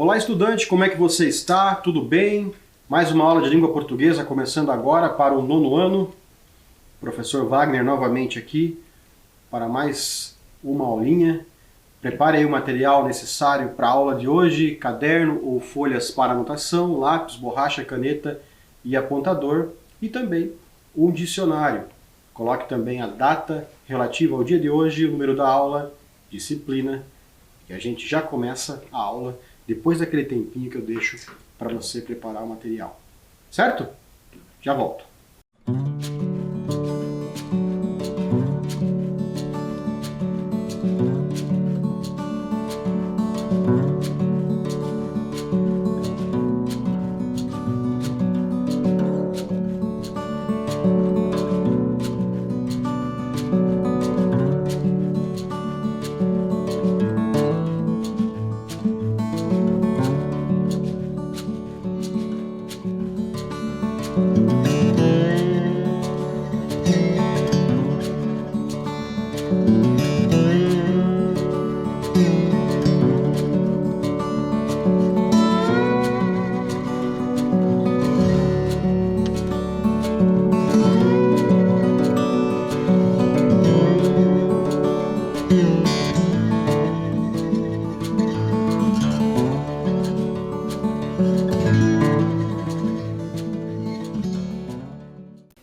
Olá, estudante, como é que você está? Tudo bem? Mais uma aula de língua portuguesa começando agora para o 9º ano. Professor Wagner novamente aqui para mais uma aulinha. Prepare aí o material necessário para a aula de hoje, caderno ou folhas para anotação, lápis, borracha, caneta e apontador e também um dicionário. Coloque também a data relativa ao dia de hoje, o número da aula, disciplina, e a gente já começa a aula depois daquele tempinho que eu deixo para você preparar o material. Certo? Já volto.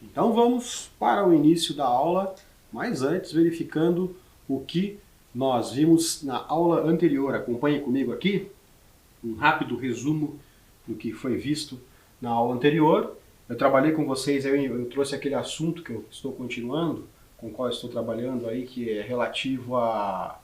Então vamos para o início da aula, mas antes verificando o que nós vimos na aula anterior. Acompanhe comigo aqui um rápido resumo do que foi visto na aula anterior. Eu trabalhei com vocês, eu trouxe aquele assunto que eu estou continuando, com o qual eu estou trabalhando aí, que é relativo ao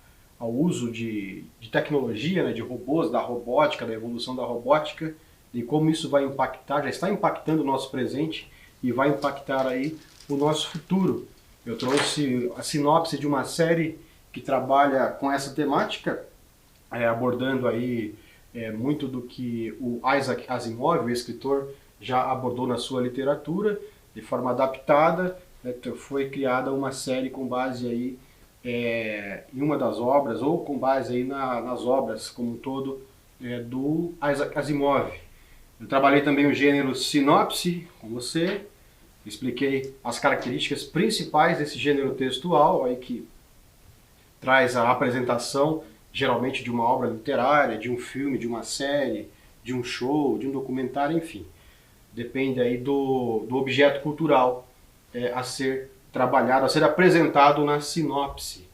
uso de tecnologia, né, de robôs, da robótica, da evolução da robótica, e como isso vai impactar, já está impactando o nosso presente e vai impactar aí o nosso futuro. Eu trouxe a sinopse de uma série que trabalha com essa temática, abordando aí muito do que o Isaac Asimov, o escritor, já abordou na sua literatura, de forma adaptada, né, foi criada uma série com base aí em uma das obras, ou com base aí nas obras como um todo do Isaac Asimov. Eu trabalhei também o gênero sinopse com você, expliquei as características principais desse gênero textual, aí que traz a apresentação geralmente de uma obra literária, de um filme, de uma série, de um show, de um documentário, enfim. Depende aí do objeto cultural a ser trabalhado, a ser apresentado na sinopse.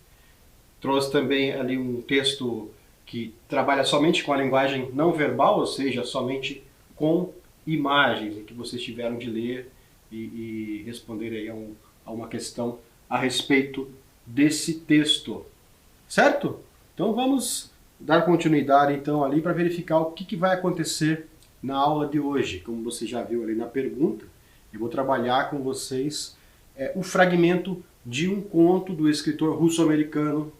Trouxe também ali um texto que trabalha somente com a linguagem não verbal, ou seja, somente com imagens, que vocês tiveram de ler e responder aí a uma questão a respeito desse texto. Certo? Então vamos dar continuidade então ali para verificar o que vai acontecer na aula de hoje. Como você já viu ali na pergunta, eu vou trabalhar com vocês o fragmento de um conto do escritor russo-americano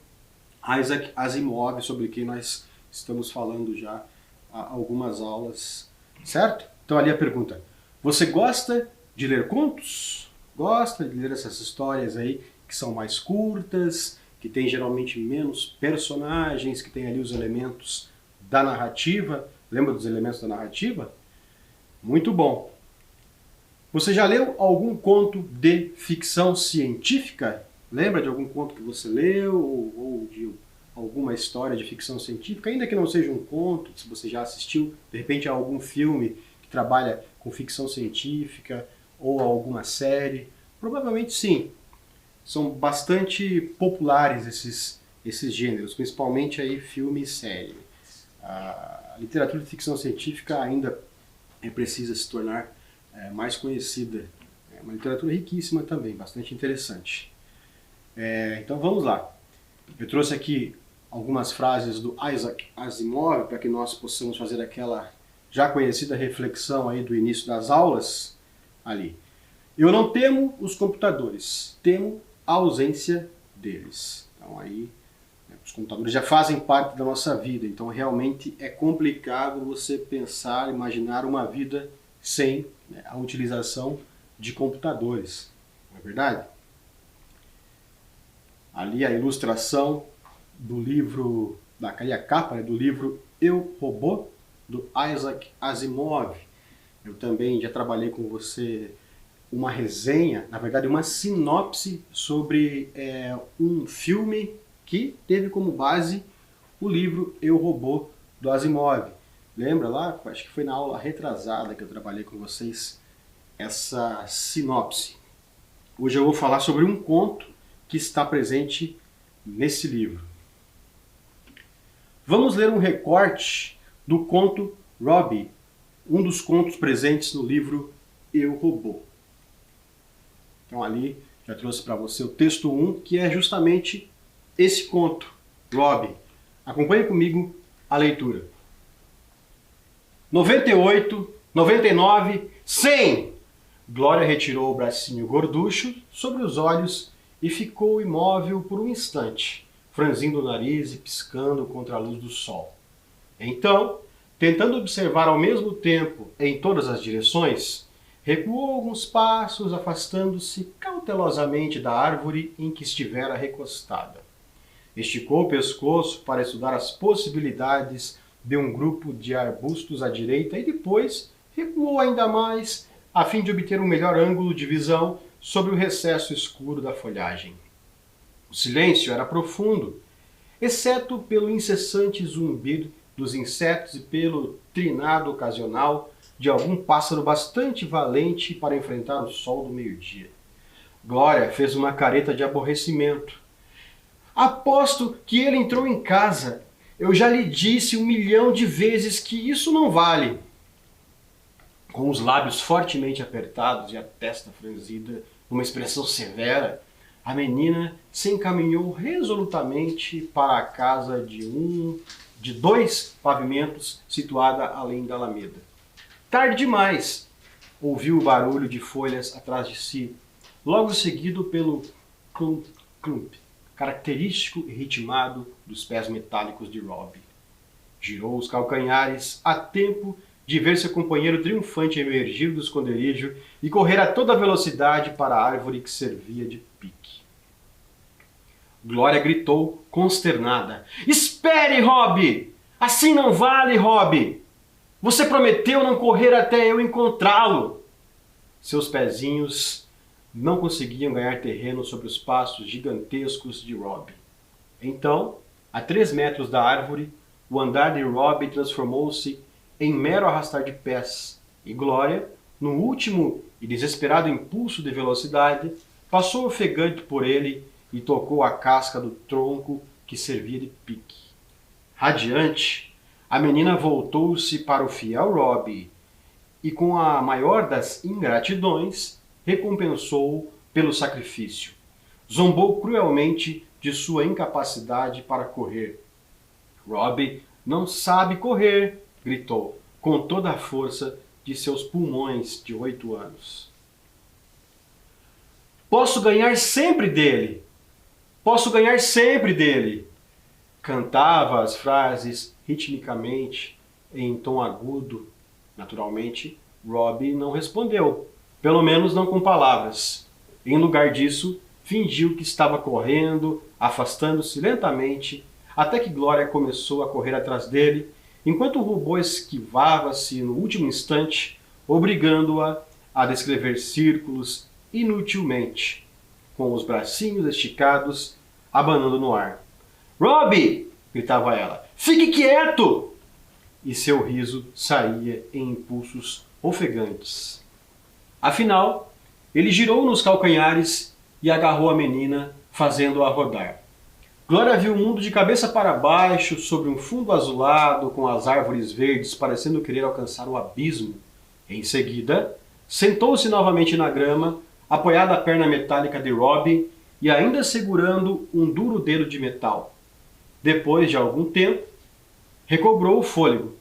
Isaac Asimov, sobre quem nós estamos falando já há algumas aulas. Certo? Então ali a pergunta: você gosta de ler contos? Gosta de ler essas histórias aí que são mais curtas, que tem geralmente menos personagens, que tem ali os elementos da narrativa? Lembra dos elementos da narrativa? Muito bom. Você já leu algum conto de ficção científica? Lembra de algum conto que você leu ou de alguma história de ficção científica? Ainda que não seja um conto, se você já assistiu, de repente, a algum filme que trabalha com ficção científica ou alguma série? Provavelmente sim. São bastante populares esses gêneros, principalmente aí filme e série. A literatura de ficção científica ainda precisa se tornar mais conhecida. É uma literatura riquíssima também, bastante interessante. Então vamos lá. Eu trouxe aqui algumas frases do Isaac Asimov para que nós possamos fazer aquela já conhecida reflexão aí do início das aulas ali. Eu não temo os computadores, temo a ausência deles. Então aí, os computadores já fazem parte da nossa vida, então realmente é complicado você pensar, imaginar uma vida sem a utilização de computadores, não é verdade? Ali a ilustração do livro, daquela capa, do livro Eu, Robô, do Isaac Asimov. Eu também já trabalhei com você uma resenha, na verdade uma sinopse sobre um filme que teve como base o livro Eu, Robô, do Asimov. Lembra lá? Acho que foi na aula retrasada que eu trabalhei com vocês essa sinopse. Hoje eu vou falar sobre um conto que está presente nesse livro. Vamos ler um recorte do conto Robbie, um dos contos presentes no livro Eu, Robô. Então ali já trouxe para você o texto 1, que é justamente esse conto, Robbie. Acompanhe comigo a leitura. 98, 99, 100! Glória retirou o bracinho gorducho sobre os olhos e ficou imóvel por um instante, franzindo o nariz e piscando contra a luz do sol. Então, tentando observar ao mesmo tempo em todas as direções, recuou alguns passos, afastando-se cautelosamente da árvore em que estivera recostada. Esticou o pescoço para estudar as possibilidades de um grupo de arbustos à direita e depois recuou ainda mais, a fim de obter um melhor ângulo de visão sobre o recesso escuro da folhagem. O silêncio era profundo, exceto pelo incessante zumbir dos insetos e pelo trinado ocasional de algum pássaro bastante valente para enfrentar o sol do meio-dia. Glória fez uma careta de aborrecimento. Aposto que ele entrou em casa. Eu já lhe disse 1.000.000 de vezes que isso não vale. Com os lábios fortemente apertados e a testa franzida, numa expressão severa, a menina se encaminhou resolutamente para a casa de 2 pavimentos situada além da alameda. Tarde demais, ouviu o barulho de folhas atrás de si, logo seguido pelo clump, clump, característico e ritmado dos pés metálicos de Robbie. Girou os calcanhares a tempo de ver seu companheiro triunfante emergir do esconderijo e correr a toda velocidade para a árvore que servia de pique. Glória gritou, consternada. Espere, Robbie! Assim não vale, Robbie! Você prometeu não correr até eu encontrá-lo! Seus pezinhos não conseguiam ganhar terreno sobre os passos gigantescos de Robbie. Então, a 3 metros da árvore, o andar de Robbie transformou-se em mero arrastar de pés, e Glória, no último e desesperado impulso de velocidade, passou ofegante por ele e tocou a casca do tronco que servia de pique. Radiante, a menina voltou-se para o fiel Robbie e, com a maior das ingratidões, recompensou-o pelo sacrifício. Zombou cruelmente de sua incapacidade para correr. Robbie não sabe correr, gritou, com toda a força de seus pulmões de 8 anos. Posso ganhar sempre dele! Posso ganhar sempre dele! Cantava as frases ritmicamente, em tom agudo. Naturalmente, Robbie não respondeu, pelo menos não com palavras. Em lugar disso, fingiu que estava correndo, afastando-se lentamente, até que Glória começou a correr atrás dele, enquanto o robô esquivava-se no último instante, obrigando-a a descrever círculos inutilmente, com os bracinhos esticados, abanando no ar. Robbie! Gritava ela. Fique quieto! E seu riso saía em impulsos ofegantes. Afinal, ele girou nos calcanhares e agarrou a menina, fazendo-a rodar. Glória viu o mundo de cabeça para baixo, sobre um fundo azulado, com as árvores verdes parecendo querer alcançar o abismo. Em seguida, sentou-se novamente na grama, apoiada a perna metálica de Robbie e ainda segurando um duro dedo de metal. Depois de algum tempo, recobrou o fôlego.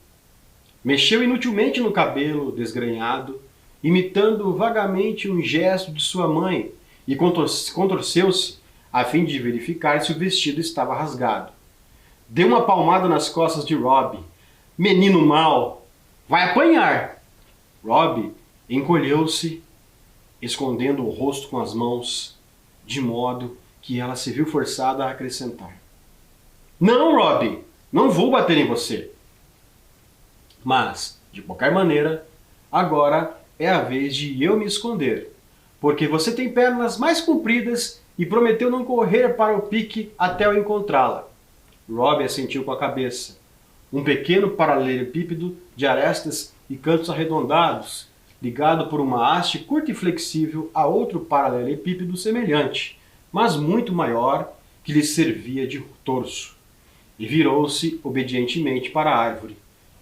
Mexeu inutilmente no cabelo desgrenhado, imitando vagamente um gesto de sua mãe, e contorceu-se a fim de verificar se o vestido estava rasgado. Deu uma palmada nas costas de Robbie. Menino mau! Vai apanhar! Robbie encolheu-se, escondendo o rosto com as mãos, de modo que ela se viu forçada a acrescentar. Não, Robbie! Não vou bater em você! Mas, de qualquer maneira, agora é a vez de eu me esconder, porque você tem pernas mais compridas e prometeu não correr para o pique até eu encontrá-la. Robbie assentiu com a cabeça. Um pequeno paralelepípedo de arestas e cantos arredondados, ligado por uma haste curta e flexível a outro paralelepípedo semelhante, mas muito maior, que lhe servia de torso. E virou-se obedientemente para a árvore.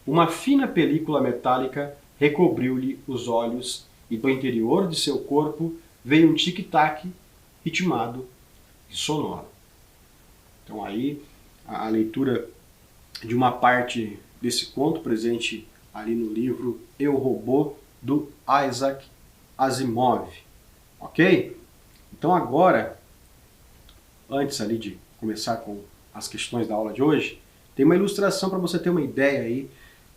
Uma fina película metálica recobriu-lhe os olhos e do interior de seu corpo veio um tic-tac ritmado e sonoro. Então aí a leitura de uma parte desse conto presente ali no livro Eu, Robô, do Isaac Asimov. Ok? Então agora, antes ali de começar com as questões da aula de hoje, tem uma ilustração para você ter uma ideia aí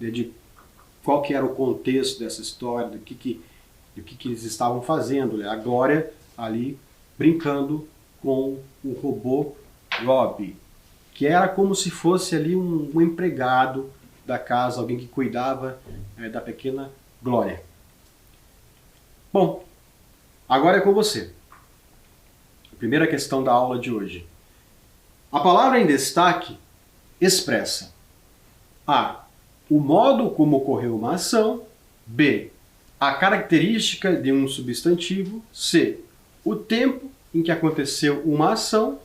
de qual que era o contexto dessa história, do que eles estavam fazendo. A Glória ali brincando com o robô Robbie, que era como se fosse ali um empregado da casa, alguém que cuidava da pequena Glória. Bom, agora é com você. A primeira questão da aula de hoje. A palavra em destaque expressa A. O modo como ocorreu uma ação. B. A característica de um substantivo. C. O tempo em que aconteceu uma ação.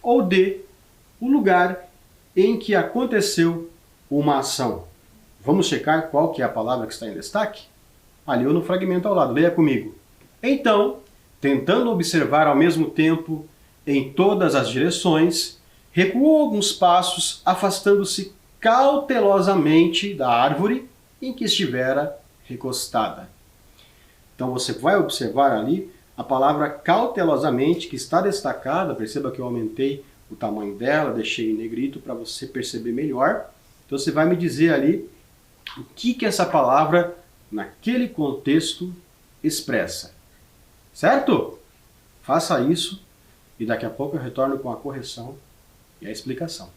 Ou D. O lugar em que aconteceu uma ação. Vamos checar qual que é a palavra que está em destaque? Ali ou no fragmento ao lado. Leia comigo. Então, tentando observar ao mesmo tempo em todas as direções, recuou alguns passos, afastando-se cautelosamente da árvore em que estivera recostada. Então você vai observar ali a palavra cautelosamente, que está destacada. Perceba que eu aumentei o tamanho dela, deixei em negrito para você perceber melhor. Então você vai me dizer ali o que essa palavra, naquele contexto, expressa. Certo? Faça isso e daqui a pouco eu retorno com a correção e a explicação.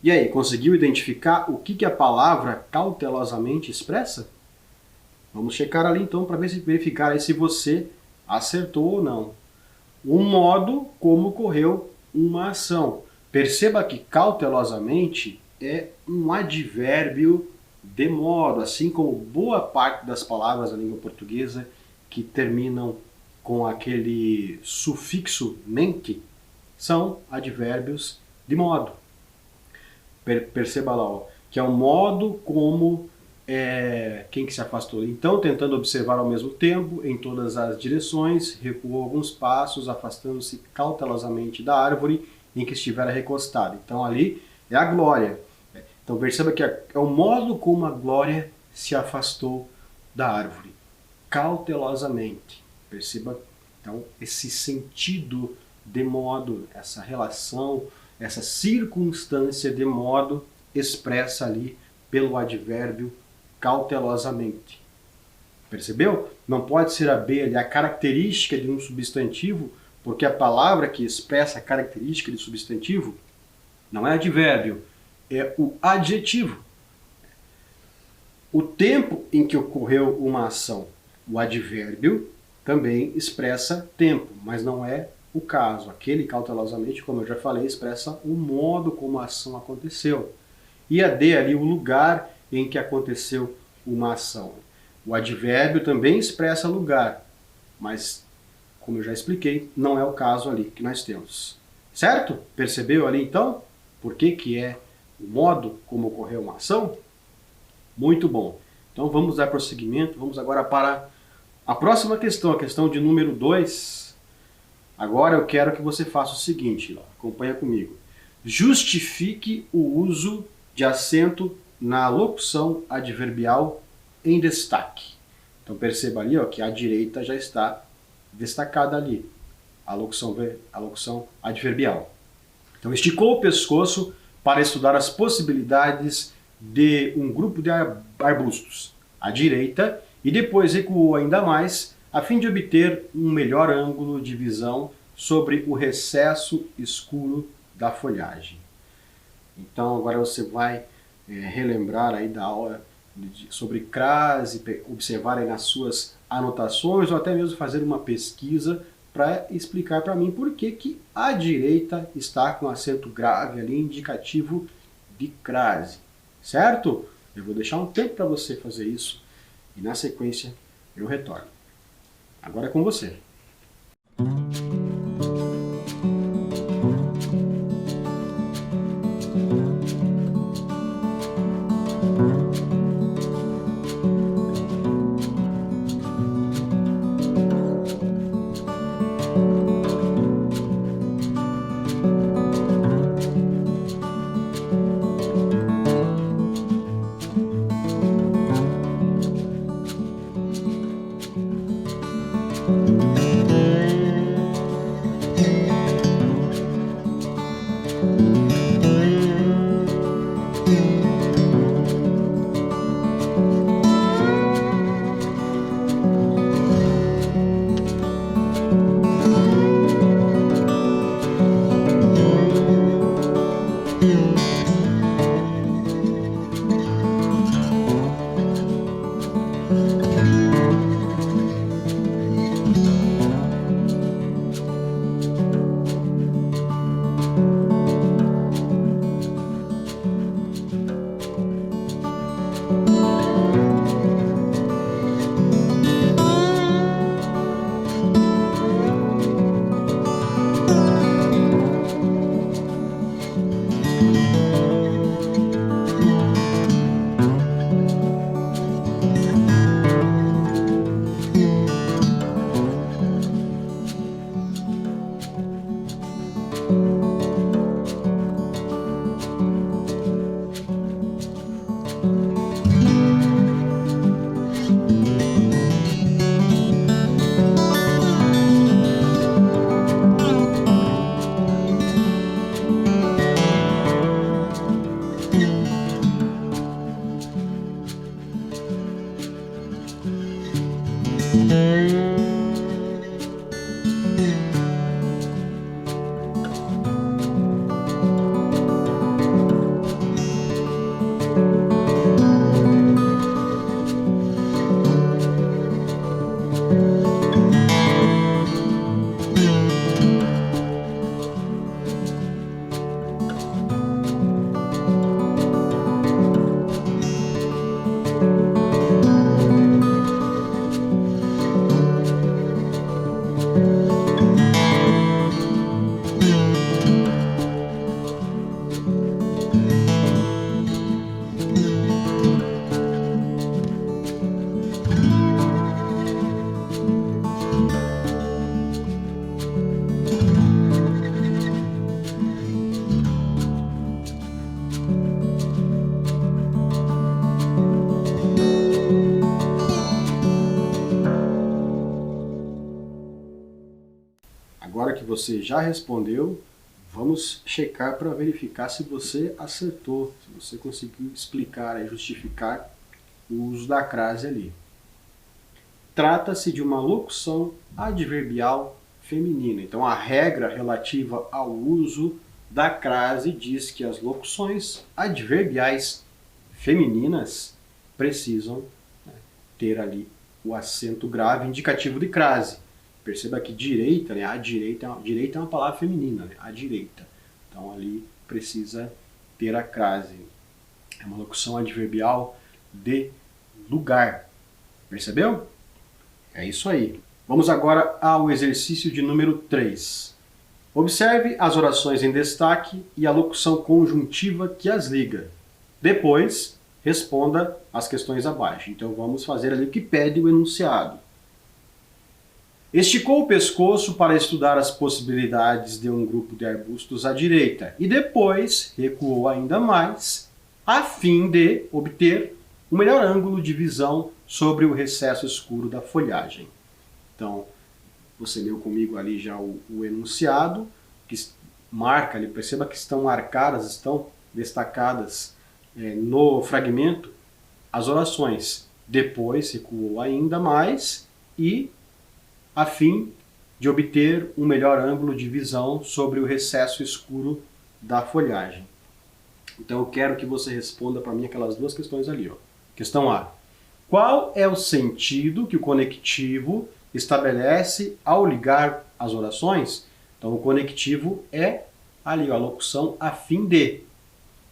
E aí, conseguiu identificar o que a palavra cautelosamente expressa? Vamos checar ali então para verificar aí se você acertou ou não. O modo como ocorreu uma ação. Perceba que cautelosamente é um advérbio de modo, assim como boa parte das palavras da língua portuguesa que terminam com aquele sufixo mente, são advérbios de modo. Perceba lá, ó, que é o modo como quem que se afastou? Então, tentando observar ao mesmo tempo, em todas as direções, recuou alguns passos, afastando-se cautelosamente da árvore em que estivera recostado. Então, ali é a glória. Então, perceba que é o modo como a glória se afastou da árvore, cautelosamente. Perceba, então, esse sentido de modo, essa relação, essa circunstância de modo expressa ali pelo advérbio cautelosamente. Percebeu? Não pode ser a característica de um substantivo, porque a palavra que expressa a característica de substantivo não é advérbio, é o adjetivo. O tempo em que ocorreu uma ação, o advérbio também expressa tempo, mas não é o caso. Aquele cautelosamente, como eu já falei, expressa o modo como a ação aconteceu. E a D ali, o lugar em que aconteceu uma ação. O advérbio também expressa lugar, mas, como eu já expliquei, não é o caso ali que nós temos. Certo? Percebeu ali então por que é o modo como ocorreu uma ação? Muito bom. Então vamos dar prosseguimento, vamos agora para a próxima questão, a questão de número 2. Agora eu quero que você faça o seguinte, acompanha comigo. Justifique o uso de acento na locução adverbial em destaque. Então perceba ali que a direita já está destacada ali, a locução adverbial. Então esticou o pescoço para estudar as possibilidades de um grupo de arbustos à direita e depois recuou ainda mais a fim de obter um melhor ângulo de visão sobre o recesso escuro da folhagem. Então agora você vai relembrar aí da aula sobre crase, observar aí nas suas anotações ou até mesmo fazer uma pesquisa para explicar para mim por que a direita está com acento grave ali, indicativo de crase. Certo? Eu vou deixar um tempo para você fazer isso e na sequência eu retorno. Agora é com você. você já respondeu, vamos checar para verificar se você acertou, se você conseguiu explicar e justificar o uso da crase ali. Trata-se de uma locução adverbial feminina. Então, a regra relativa ao uso da crase diz que as locuções adverbiais femininas precisam, né, ter ali o acento grave indicativo de crase. Perceba que direita, né, direita é uma palavra feminina, né, a direita. Então, ali precisa ter a crase. É uma locução adverbial de lugar. Percebeu? É isso aí. Vamos agora ao exercício de número 3. Observe as orações em destaque e a locução conjuntiva que as liga. Depois, responda as questões abaixo. Então vamos fazer ali o que pede o enunciado. Esticou o pescoço para estudar as possibilidades de um grupo de arbustos à direita e depois recuou ainda mais a fim de obter o melhor ângulo de visão sobre o recesso escuro da folhagem. Então, você leu comigo ali já o enunciado, que marca ali, perceba que estão marcadas, estão destacadas no fragmento as orações. Depois recuou ainda mais e a fim de obter um melhor ângulo de visão sobre o recesso escuro da folhagem. Então eu quero que você responda para mim aquelas duas questões ali. Ó. Questão A. Qual é o sentido que o conectivo estabelece ao ligar as orações? Então o conectivo é ali, ó, a locução a fim de.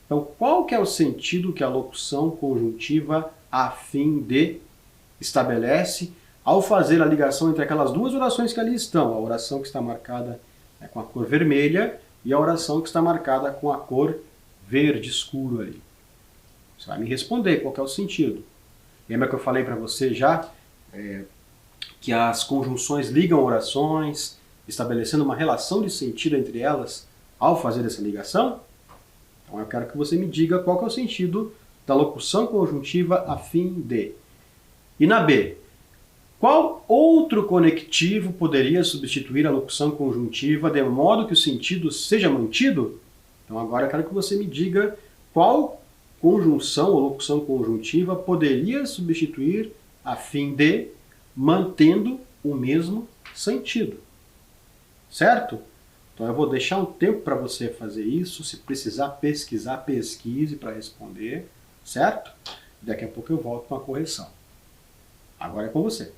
Então qual que é o sentido que a locução conjuntiva a fim de estabelece ao fazer a ligação entre aquelas duas orações que ali estão? A oração que está marcada com a cor vermelha e a oração que está marcada com a cor verde escuro ali. Você vai me responder qual que é o sentido. Lembra que eu falei para você já que as conjunções ligam orações, estabelecendo uma relação de sentido entre elas ao fazer essa ligação? Então eu quero que você me diga qual que é o sentido da locução conjuntiva a fim de. E na B, qual outro conectivo poderia substituir a locução conjuntiva de modo que o sentido seja mantido? Então agora eu quero que você me diga qual conjunção ou locução conjuntiva poderia substituir a fim de, mantendo o mesmo sentido. Certo? Então eu vou deixar um tempo para você fazer isso. Se precisar pesquisar, pesquise para responder. Certo? Daqui a pouco eu volto com a correção. Agora é com você.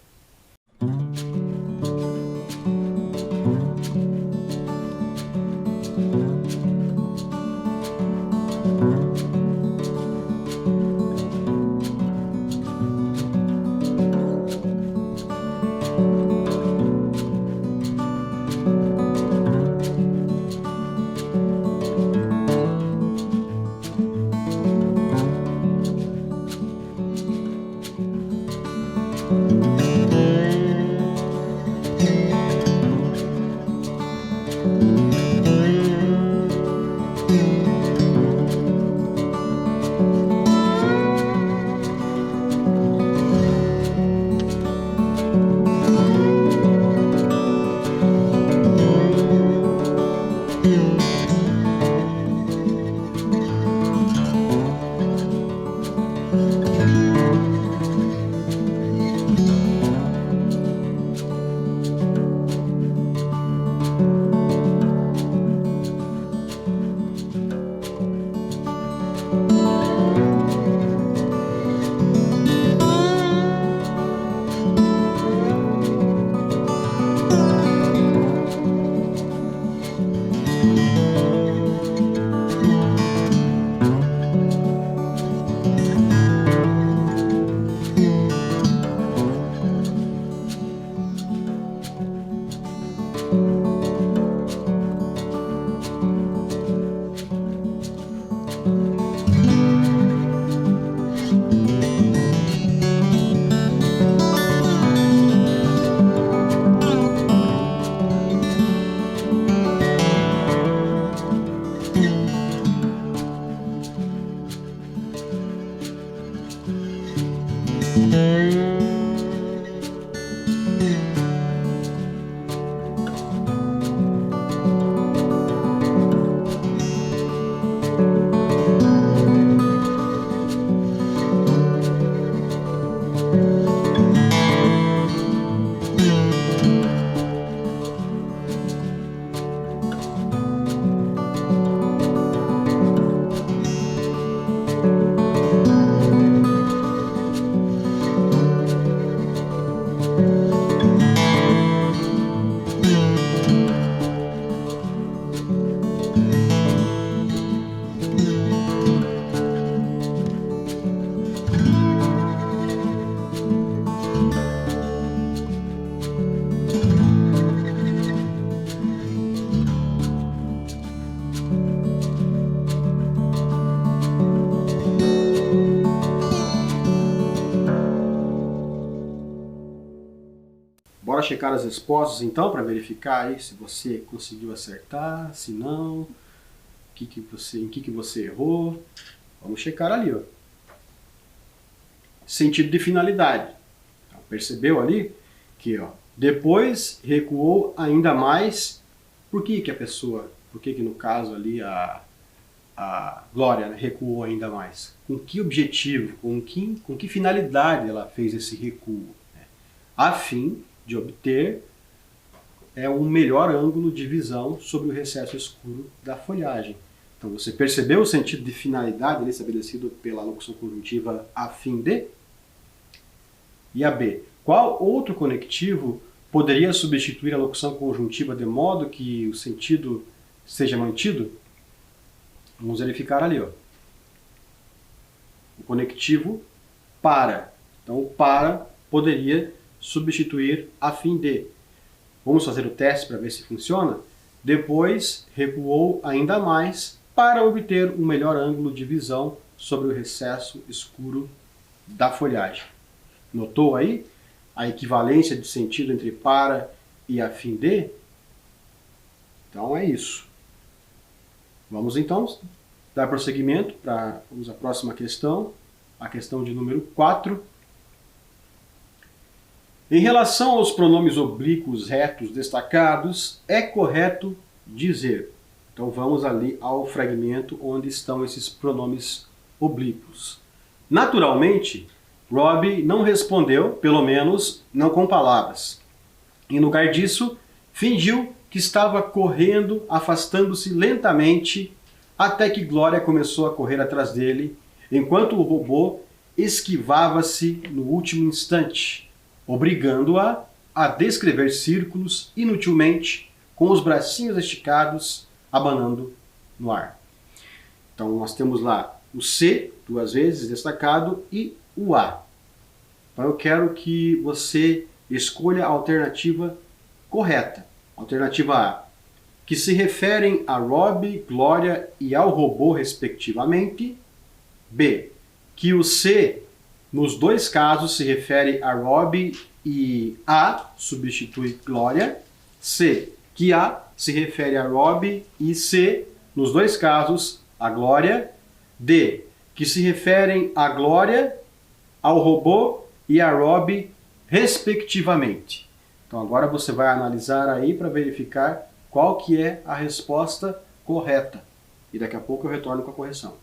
Bora checar as respostas então para verificar aí se você conseguiu acertar, se não, em que você errou. Vamos checar ali, ó. Sentido de finalidade. Então, percebeu ali que, ó, depois recuou ainda mais. Por que no caso ali a Glória, né, recuou ainda mais? Com que objetivo, com que finalidade ela fez esse recuo? Né? A fim de obter um melhor ângulo de visão sobre o recesso escuro da folhagem. Então você percebeu o sentido de finalidade ali estabelecido pela locução conjuntiva a fim de? E a B. Qual outro conectivo poderia substituir a locução conjuntiva de modo que o sentido seja mantido? Vamos verificar ali, ó. O conectivo para. Então, o para poderia substituir a fim de. Vamos fazer o teste para ver se funciona? Depois, recuou ainda mais para obter um melhor ângulo de visão sobre o recesso escuro da folhagem. Notou aí a equivalência de sentido entre para e a fim de? Então é isso. Vamos então dar prosseguimento para a próxima questão, a questão de número 4. Em relação aos pronomes oblíquos retos destacados, é correto dizer. Então vamos ali ao fragmento onde estão esses pronomes oblíquos. Naturalmente, Robbie não respondeu, pelo menos não com palavras. Em lugar disso, fingiu que estava correndo, afastando-se lentamente, até que Glória começou a correr atrás dele, enquanto o robô esquivava-se no último instante, obrigando-a a descrever círculos inutilmente, com os bracinhos esticados, abanando no ar. Então nós temos lá o C, duas vezes destacado, e o A. Então eu quero que você escolha a alternativa correta. Alternativa A, que se referem a Robbie, Glória e ao robô respectivamente. B, que o C, nos dois casos, se refere a Robbie e A substitui Glória. C, que A se refere a Robbie e C, nos dois casos, a Glória. D, que se referem a Glória, ao robô e a Robbie respectivamente. Então agora você vai analisar aí para verificar qual que é a resposta correta. E daqui a pouco eu retorno com a correção.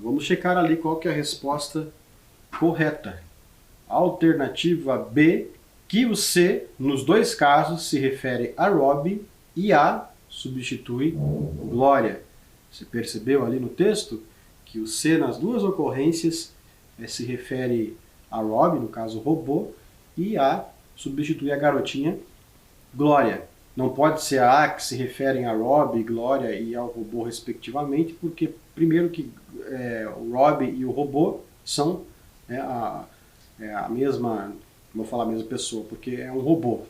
vamos checar ali qual que é a resposta correta. Alternativa B, que o C, nos dois casos, se refere a Rob e A substitui Glória. Você percebeu ali no texto que o C, nas duas ocorrências, se refere a Rob, no caso robô, e A substitui a garotinha Glória. Não pode ser a que se referem a Rob, Glória e ao robô respectivamente, porque primeiro que o Rob e o robô são a mesma, não vou falar a mesma pessoa, porque é um robô,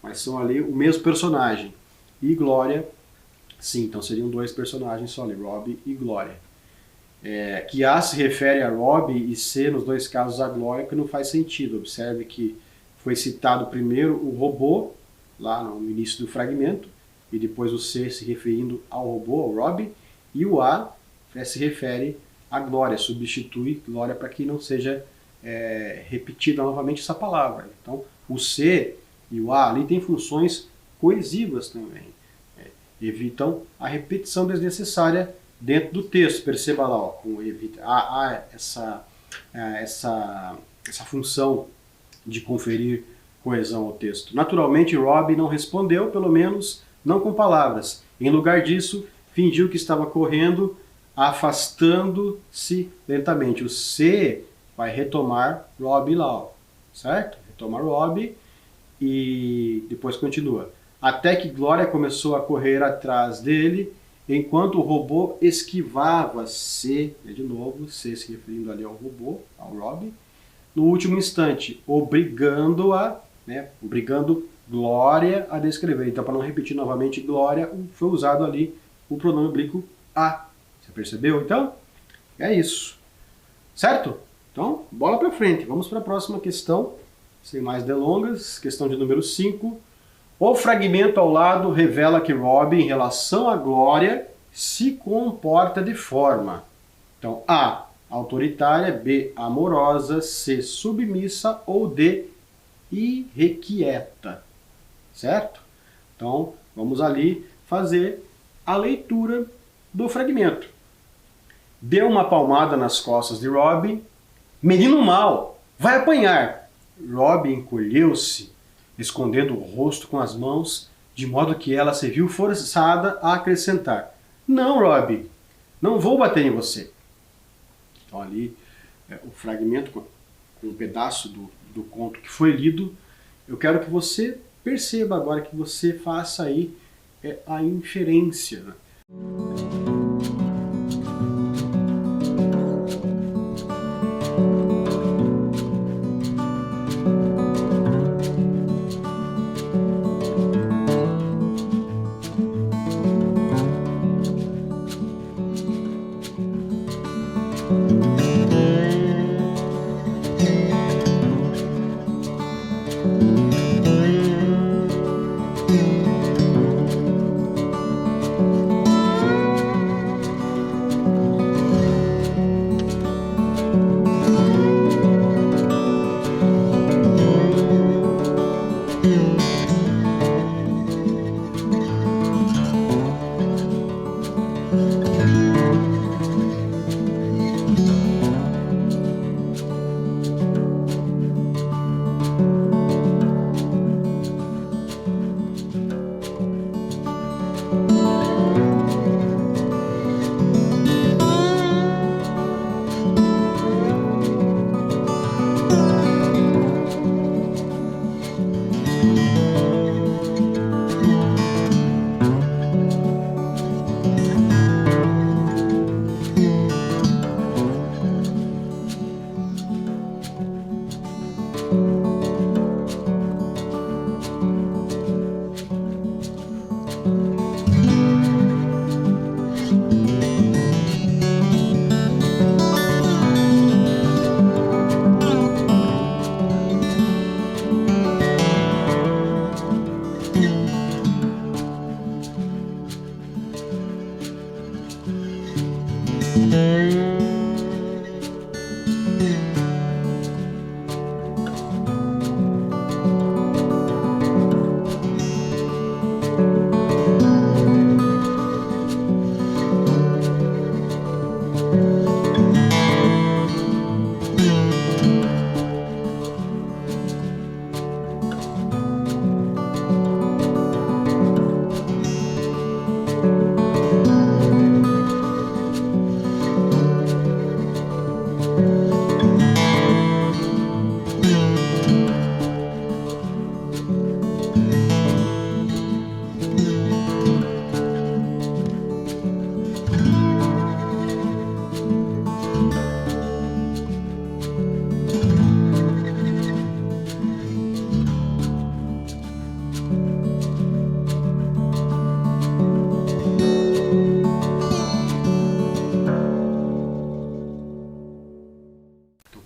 mas são ali o mesmo personagem. E Glória, sim, então seriam dois personagens só ali, Rob e Glória. Que A se refere a Rob e C, nos dois casos, a Glória, que não faz sentido. Observe que foi citado primeiro o robô, lá no início do fragmento, e depois o C se referindo ao robô, ao Rob, e o A se refere a Glória, substitui Glória para que não seja repetida novamente essa palavra. Então, o C e o A ali têm funções coesivas também. Evitam a repetição desnecessária dentro do texto. Perceba lá, ó, há essa função de conferir coesão ao texto. Naturalmente, Rob não respondeu, pelo menos não com palavras. Em lugar disso, fingiu que estava correndo, afastando-se lentamente. O C vai retomar Rob lá, ó, certo? Retoma Rob e depois continua. Até que Glória começou a correr atrás dele, enquanto o robô esquivava C, de novo, C se referindo ali ao robô, ao Rob, no último instante, obrigando Glória a descrever. Então, para não repetir novamente Glória, foi usado ali o pronome oblíquo a. Você percebeu, então? É isso. Certo? Então, bola para frente. Vamos para a próxima questão, sem mais delongas. Questão de número 5. O fragmento ao lado revela que Rob, em relação a Glória, se comporta de forma. Então, A, autoritária, B, amorosa, C, submissa ou D, irrequieta. Certo? Então, vamos ali fazer a leitura do fragmento. Deu uma palmada nas costas de Rob. Menino mau, vai apanhar. Rob encolheu-se, escondendo o rosto com as mãos, de modo que ela se viu forçada a acrescentar: Não, Rob, não vou bater em você. Então ali, o fragmento com um pedaço do conto que foi lido, eu quero que você perceba agora, que você faça aí a inferência, né?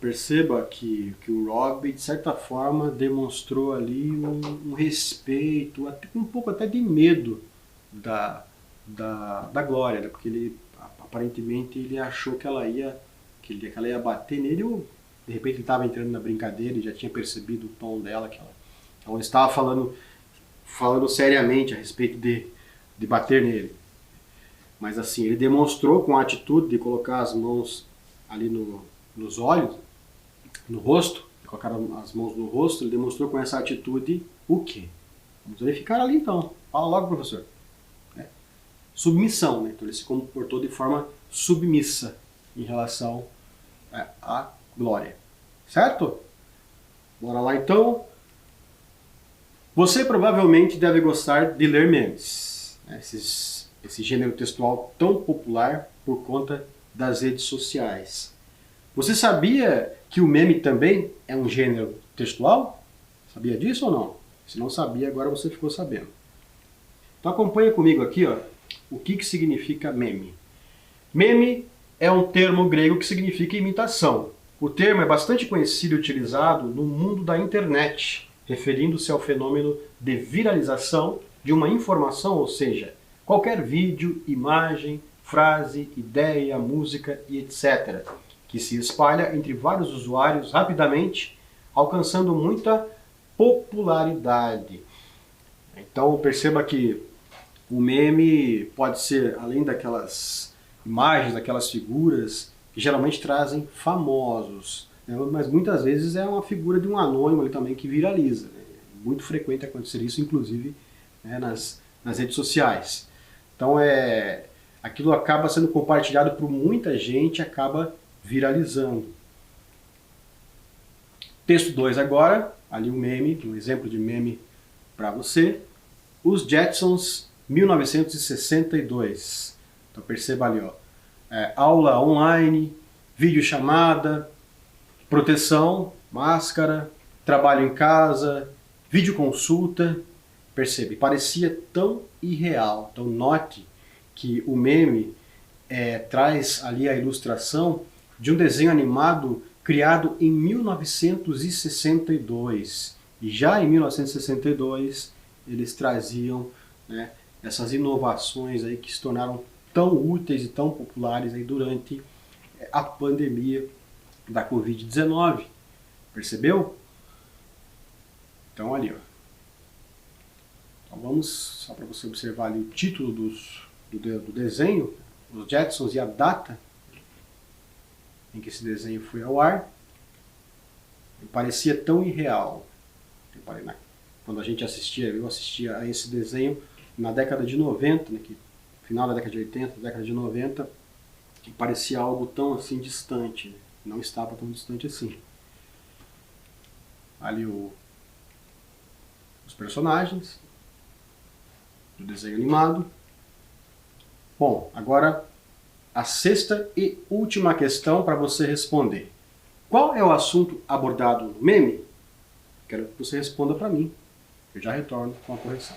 perceba que o Rob, de certa forma, demonstrou ali um respeito, até, um pouco até de medo da Glória, né? Porque ele aparentemente ele achou que ela ia bater nele, ou de repente ele estava entrando na brincadeira e já tinha percebido o tom dela, que ela estava falando seriamente a respeito de bater nele. Mas assim, ele demonstrou com a atitude de colocar as mãos ali nos olhos, no rosto, colocar as mãos no rosto, ele demonstrou com essa atitude o quê? Vamos verificar ali então. Fala logo, professor. Submissão, né? Então ele se comportou de forma submissa em relação à Glória. Certo? Bora lá então. Você provavelmente deve gostar de ler memes, né? Esse gênero textual tão popular por conta das redes sociais. Você sabia que o meme também é um gênero textual? Sabia disso ou não? Se não sabia, agora você ficou sabendo. Então acompanha comigo aqui, ó, o que significa meme. Meme é um termo grego que significa imitação. O termo é bastante conhecido e utilizado no mundo da internet, referindo-se ao fenômeno de viralização de uma informação, ou seja, qualquer vídeo, imagem, frase, ideia, música e etc., que se espalha entre vários usuários rapidamente, alcançando muita popularidade. Então perceba que o meme pode ser, além daquelas imagens, daquelas figuras que geralmente trazem famosos, né? Mas muitas vezes é uma figura de um anônimo ali também que viraliza, né? Muito frequente acontecer isso, inclusive, né, nas redes sociais. Então aquilo acaba sendo compartilhado por muita gente, acaba viralizando. Texto 2 agora, ali um meme, um exemplo de meme para você. Os Jetsons 1962. Então perceba ali, ó, aula online, videochamada, proteção, máscara, trabalho em casa, videoconsulta. Percebe, parecia tão irreal. Então note que o meme traz ali a ilustração de um desenho animado criado em 1962. E já em 1962 eles traziam, né, essas inovações aí que se tornaram tão úteis e tão populares aí durante a pandemia da Covid-19. Percebeu? Então ali, ó. Então vamos, só para você observar ali o título do desenho, os Jetsons, e a data em que esse desenho foi ao ar. Parecia tão irreal. Quando a gente eu assistia a esse desenho na década de 90, né, final da década de 80, década de 90, que parecia algo tão assim distante, né? Não estava tão distante assim. Ali os personagens do desenho animado. Bom, agora a sexta e última questão para você responder. Qual é o assunto abordado no meme? Quero que você responda para mim. Eu já retorno com a correção.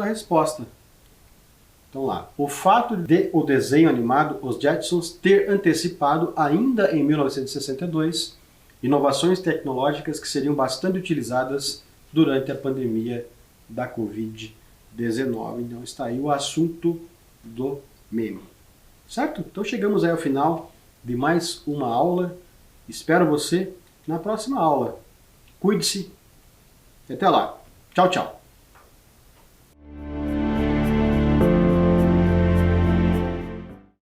resposta. Então lá, o fato de o desenho animado Os Jetsons ter antecipado, ainda em 1962, inovações tecnológicas que seriam bastante utilizadas durante a pandemia da Covid-19. Então está aí o assunto do meme. Certo? Então chegamos aí ao final de mais uma aula. Espero você na próxima aula. Cuide-se e até lá. Tchau, tchau.